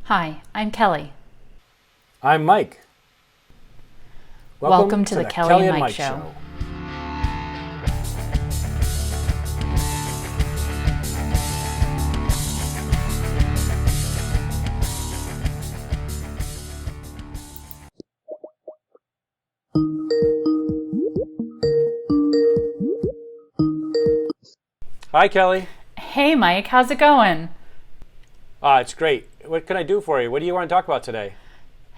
Hi, I'm Kelly. I'm Mike. Welcome to the Kelly and Mike Show. Hi, Kelly. Hey, Mike, how's it going? It's great. What can I do for you? What do you want to talk about today?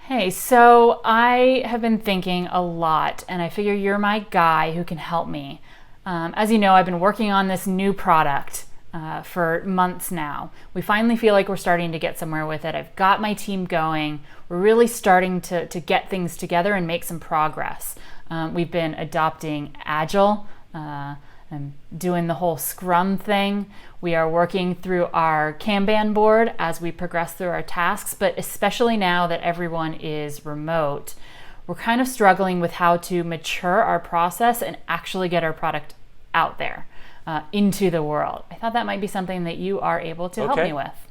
Hey, so I have been thinking a lot, and I figure you're my guy who can help me. As you know, I've been working on this new product for months now. We finally feel like we're starting to get somewhere with it. I've got my team going. We're really starting to get things together and make some progress. We've been adopting Agile. I'm doing the whole Scrum thing. We are working through our Kanban board as we progress through our tasks, but especially now that everyone is remote, we're kind of struggling with how to mature our process and actually get our product out there into the world. I thought that might be something that you are able to help me with.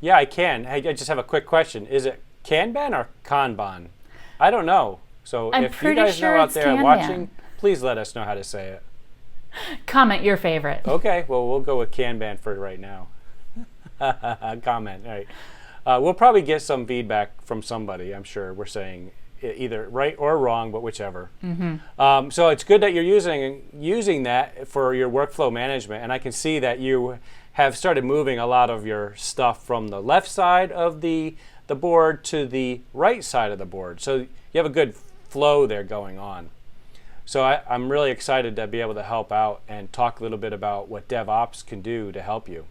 Yeah, I can. Hey, I just have a quick question. Is it Kanban or Kanban? I don't know. So if you guys know out there watching, please let us know how to say it. Comment your favorite. Okay, well, we'll go with Kanban for right now. Comment, all right. We'll probably get some feedback from somebody, I'm sure. We're saying either right or wrong, but whichever. Mm-hmm. So it's good that you're using that for your workflow management, and I can see that you have started moving a lot of your stuff from the left side of the board to the right side of the board. So you have a good flow there going on. So I'm really excited to be able to help out and talk a little bit about what DevOps can do to help you.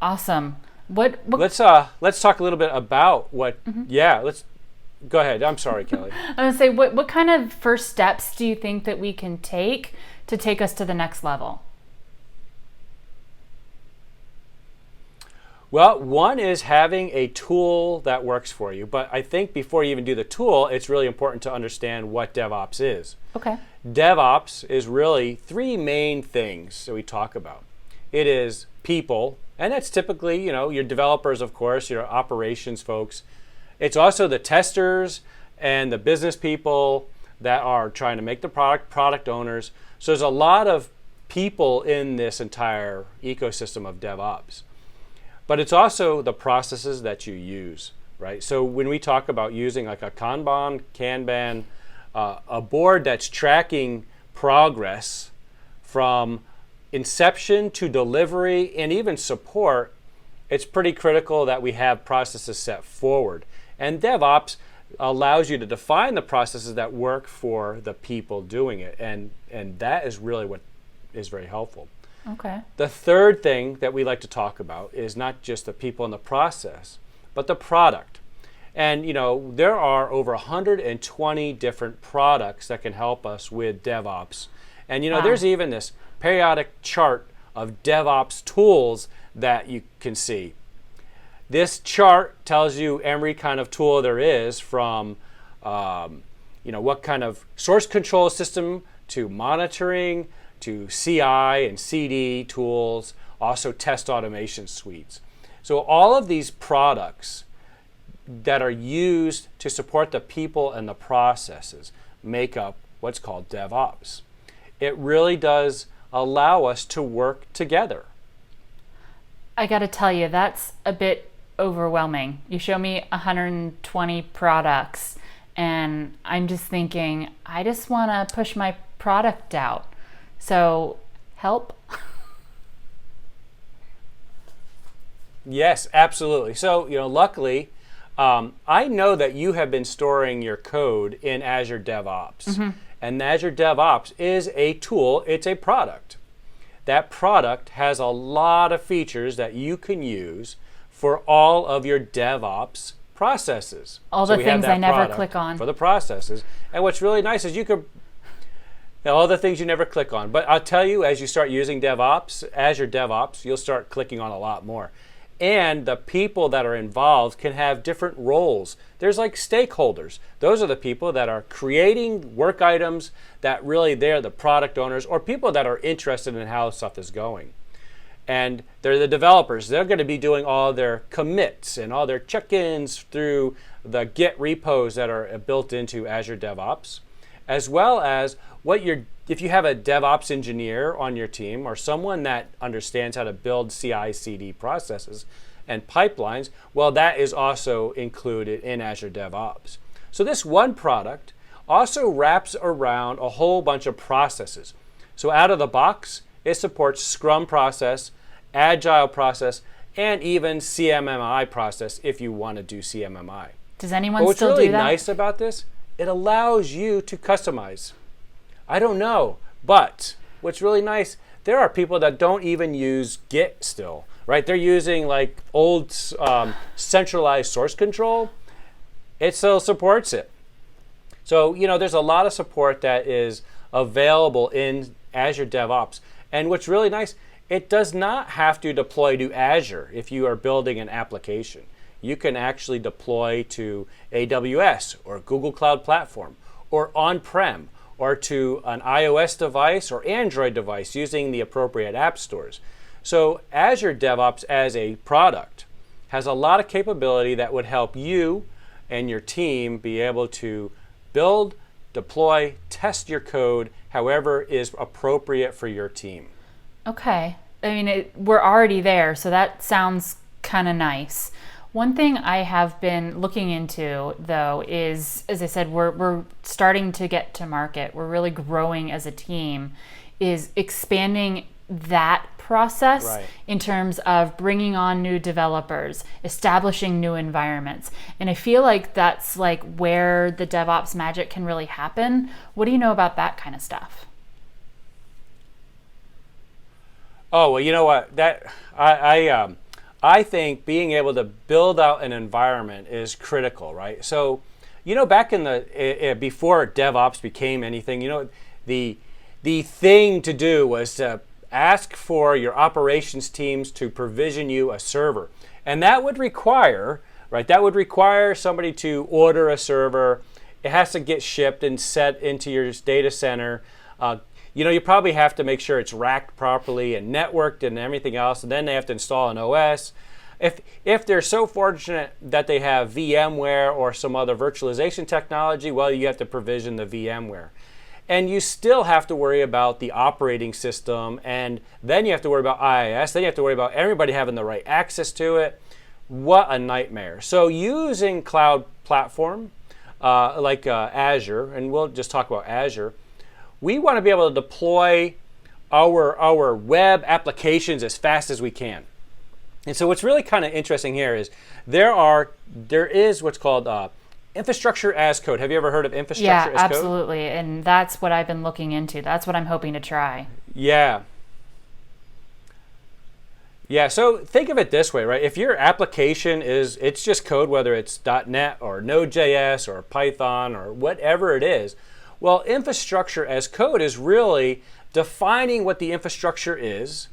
Awesome. What? Let's talk a little bit about what. Mm-hmm. Yeah, let's go ahead. I'm sorry, Kelly. I was going to say, what kind of first steps do you think that we can take to take us to the next level? Well, one is having a tool that works for you. But I think before you even do the tool, it's really important to understand what DevOps is. Okay. DevOps is really three main things that we talk about. It is people, and that's typically, your developers, of course, your operations folks. It's also the testers and the business people that are trying to make the product owners. So there's a lot of people in this entire ecosystem of DevOps. But it's also the processes that you use, right? So when we talk about using like a Kanban, a board that's tracking progress from inception to delivery and even support, it's pretty critical that we have processes set forward. And DevOps allows you to define the processes that work for the people doing it. And that is really what is very helpful. Okay. The third thing that we like to talk about is not just the people in the process, but the product. And there are over 120 different products that can help us with DevOps. And Wow. There's even this periodic chart of DevOps tools that you can see. This chart tells you every kind of tool there is, from what kind of source control system to monitoring to CI and CD tools, also test automation suites. So all of these products that are used to support the people and the processes make up what's called DevOps. It really does allow us to work together. I got to tell you, that's a bit overwhelming. You show me 120 products, and I'm just thinking, I just want to push my product out. So, help? Yes, absolutely. So, luckily, I know that you have been storing your code in Azure DevOps. Mm-hmm. And Azure DevOps is a tool, it's a product. That product has a lot of features that you can use for all of your DevOps processes. All the things I never click on. For the processes. And what's really nice is you could all the things you never click on. But I'll tell you, as you start using DevOps, Azure DevOps, you'll start clicking on a lot more. And the people that are involved can have different roles. There's like stakeholders. Those are the people that are creating work items that really they're the product owners or people that are interested in how stuff is going. And they're the developers. They're going to be doing all their commits and all their check-ins through the Git repos that are built into Azure DevOps, as well as if you have a DevOps engineer on your team or someone that understands how to build CI/CD processes and pipelines, well, that is also included in Azure DevOps. So this one product also wraps around a whole bunch of processes. So out of the box, it supports Scrum process, Agile process, and even CMMI process if you want to do CMMI. Does anyone But what's still really do that? nice about this, it allows you to customize. I don't know, but what's really nice, there are people that don't even use Git still, right? They're using like old centralized source control. It still supports it. So, there's a lot of support that is available in Azure DevOps. And what's really nice, it does not have to deploy to Azure if you are building an application. You can actually deploy to AWS or Google Cloud Platform or on-prem or to an iOS device or Android device using the appropriate app stores. So Azure DevOps as a product has a lot of capability that would help you and your team be able to build, deploy, test your code however is appropriate for your team. Okay. I mean, we're already there, so that sounds kind of nice. One thing I have been looking into, though, is, as I said, we're starting to get to market. We're really growing as a team, is expanding that process Right. in terms of bringing on new developers, establishing new environments. And I feel like that's like where the DevOps magic can really happen. What do you know about that kind of stuff? Oh, well, you know what? I think being able to build out an environment is critical, right? So, back in the before DevOps became anything, the thing to do was to ask for your operations teams to provision you a server, and that would require, right? That would require somebody to order a server. It has to get shipped and set into your data center. You probably have to make sure it's racked properly and networked and everything else, and then they have to install an OS. If they're so fortunate that they have VMware or some other virtualization technology, well, you have to provision the VMware. And you still have to worry about the operating system, and then you have to worry about IIS, then you have to worry about everybody having the right access to it. What a nightmare. So using cloud platform like Azure, and we'll just talk about Azure, we want to be able to deploy our web applications as fast as we can. And so what's really kind of interesting here is there is what's called infrastructure as code. Have you ever heard of infrastructure as code? Yeah, absolutely. And that's what I've been looking into. That's what I'm hoping to try. Yeah. Yeah, so think of it this way, right? If your application it's just code, whether it's .NET or Node.js or Python or whatever it is, well, infrastructure as code is really defining what the infrastructure is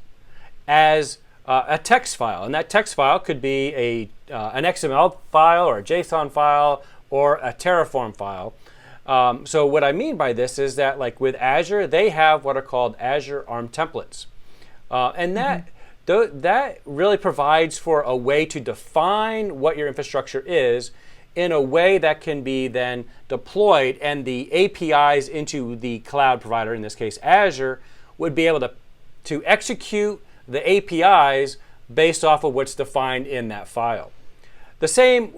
as a text file. And that text file could be an XML file or a JSON file or a Terraform file. So what I mean by this is that, like with Azure, they have what are called Azure ARM templates. And that really provides for a way to define what your infrastructure is in a way that can be then deployed, and the APIs into the cloud provider, in this case Azure, would be able to execute the APIs based off of what's defined in that file. The same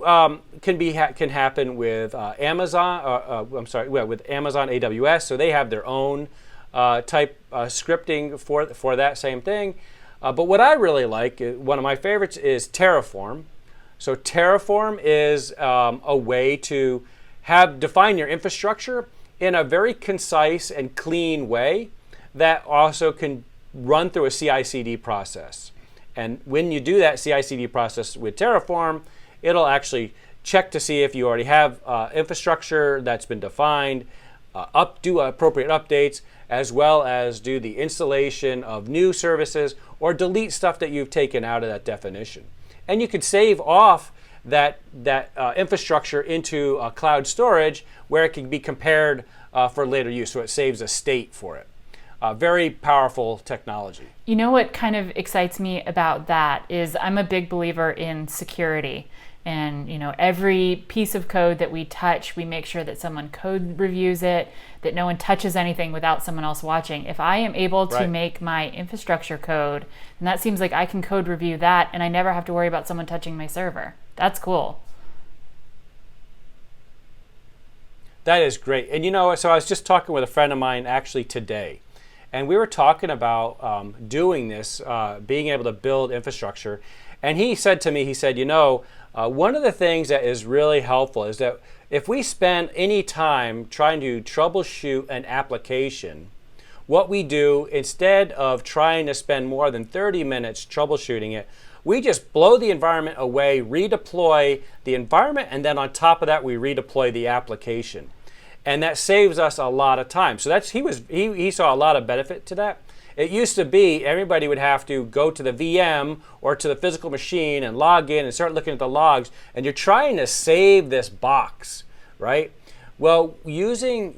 can happen with Amazon. With Amazon AWS. So they have their own type scripting for that same thing. But what I really like, one of my favorites, is Terraform. So Terraform is a way to define your infrastructure in a very concise and clean way that also can run through a CI/CD process. And when you do that CI/CD process with Terraform, it'll actually check to see if you already have infrastructure that's been defined, do appropriate updates, as well as do the installation of new services or delete stuff that you've taken out of that definition. And you could save off that infrastructure into cloud storage where it can be compared for later use, so it saves a state for it. very powerful technology. You know what kind of excites me about that is I'm a big believer in security. And every piece of code that we touch, we make sure that someone code reviews it, that no one touches anything without someone else watching. If I am able to make my infrastructure code, and that seems like I can code review that, and I never have to worry about someone touching my server. That's cool. That is great. And so I was just talking with a friend of mine actually today, and we were talking about doing this, being able to build infrastructure. And he said to me, one of the things that is really helpful is that if we spend any time trying to troubleshoot an application, what we do, instead of trying to spend more than 30 minutes troubleshooting it, we just blow the environment away, redeploy the environment, and then on top of that, we redeploy the application. And that saves us a lot of time. So he saw a lot of benefit to that. It used to be everybody would have to go to the VM or to the physical machine and log in and start looking at the logs, and you're trying to save this box, right? Well, using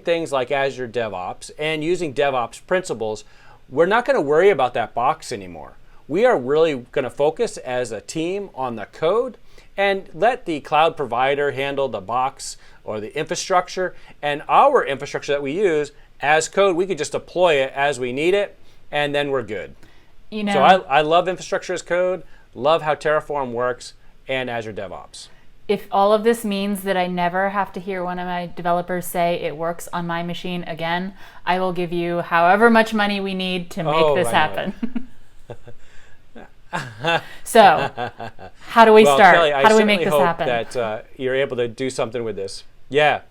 things like Azure DevOps and using DevOps principles, we're not going to worry about that box anymore. We are really going to focus as a team on the code and let the cloud provider handle the box or the infrastructure, and our infrastructure that we use as code, we could just deploy it as we need it, and then we're good. So I love infrastructure as code, love how Terraform works, and Azure DevOps. If all of this means that I never have to hear one of my developers say it works on my machine again, I will give you however much money we need to make this happen. So, how do we start? Kelly, how do we make this happen? That you're able to do something with this. Yeah.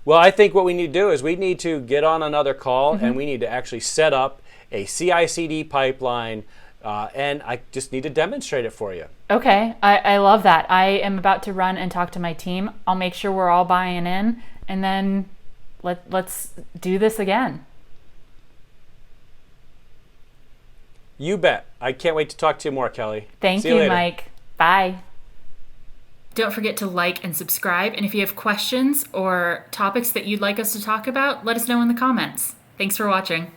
Well, I think what we need to do is we need to get on another call, and we need to actually set up a CI/CD pipeline, and I just need to demonstrate it for you. Okay, I love that. I am about to run and talk to my team. I'll make sure we're all buying in, and then let's do this again. You bet. I can't wait to talk to you more, Kelly. Thank you, Mike. Bye. Don't forget to like and subscribe. And if you have questions or topics that you'd like us to talk about, let us know in the comments. Thanks for watching.